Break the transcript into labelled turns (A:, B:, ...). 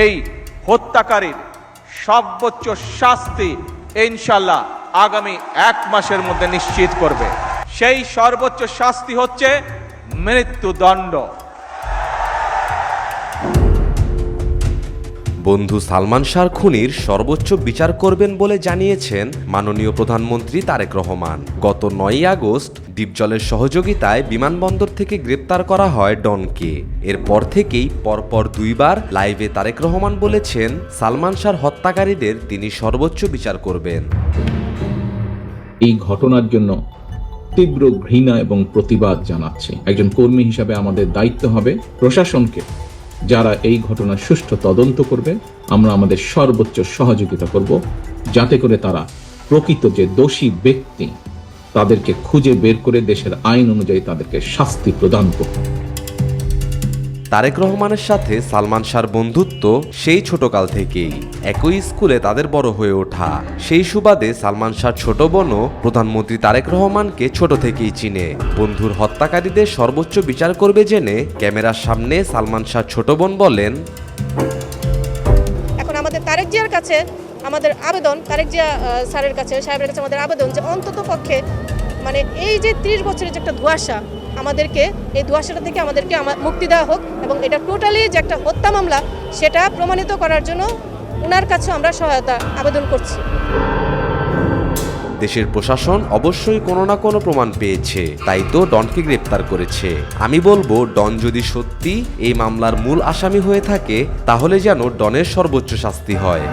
A: এই হত্যাকারীর সর্বোচ্চ শাস্তি ইনশাআল্লাহ আগামী 1 মাসের মধ্যে নিশ্চিত করবে। সেই সর্বোচ্চ শাস্তি হচ্ছে মৃত্যুদণ্ড।
B: বন্ধু সালমান শাহ খুনির সর্বোচ্চ বিচার করবেন বলে জানিয়েছেন মাননীয় প্রধানমন্ত্রী তারেক রহমান। গত 9ই আগস্ট ডিপজলের সহযোগিতায় বিমানবন্দর থেকে গ্রেপ্তার করা হয় ডনকে। এরপর থেকেই পরপর 2বার লাইভে তারেক রহমান বলেছেন সালমান শাহ হত্যাকারীদের তিনি সর্বোচ্চ বিচার করবেন।
C: এই ঘটনার জন্য তীব্র ঘৃণা এবং প্রতিবাদ জানাচ্ছি। একজন কর্মী হিসাবে আমাদের দায়িত্ব হবে প্রশাসনকে, যারা এই ঘটনার সুষ্ঠু তদন্ত করবে আমরা আমাদের সর্বোচ্চ সহযোগিতা করব, যাতে করে তারা প্রকৃত যে দোষী ব্যক্তি তাদেরকে খুঁজে বের করে দেশের আইন অনুযায়ী তাদেরকে শাস্তি প্রদান করবে।
B: তারেক রহমানের সাথে সালমান শাহর বন্ধুত্ব সেই ছোটকাল থেকেই। একই স্কুলে তাদের বড় হয়ে ওঠা। সেই সুবাদে সালমান শাহর ছোট বোনও প্রধানমন্ত্রী তারেক রহমানকে ছোট থেকেই চিনে। বন্ধুর হত্যাকারীদের সর্বোচ্চ বিচার করবে জেনে ক্যামেরার সামনে সালমান শাহর ছোট বোন বলেন,
D: এখন আমাদের তারেক জিয়ার কাছে আমাদের আবেদন, তারেক জিয়া স্যারের কাছে, সাহেবের কাছে আমাদের আবেদন যে অন্তত পক্ষে মানে এই যে 30 বছরের যে একটা ধোঁয়াশা, আমাদেরকে এই ধোঁয়াশাটা থেকে আমাদেরকে মুক্তি দেওয়া হোক এবং এটা টোটালি যে একটা হত্যা মামলা সেটা প্রমাণিত করার জন্য ওনার কাছে আমরা সহায়তা আবেদন করছি।
B: দেশের প্রশাসন অবশ্যই কোনো না কোনো প্রমাণ পেয়েছে, তাই তো ডনকে গ্রেপ্তার করেছে। আমি বলবো ডন যদি সত্যি এই মামলার মূল আসামি হয়ে থাকে তাহলে যেন ডনের সর্বোচ্চ শাস্তি হয়।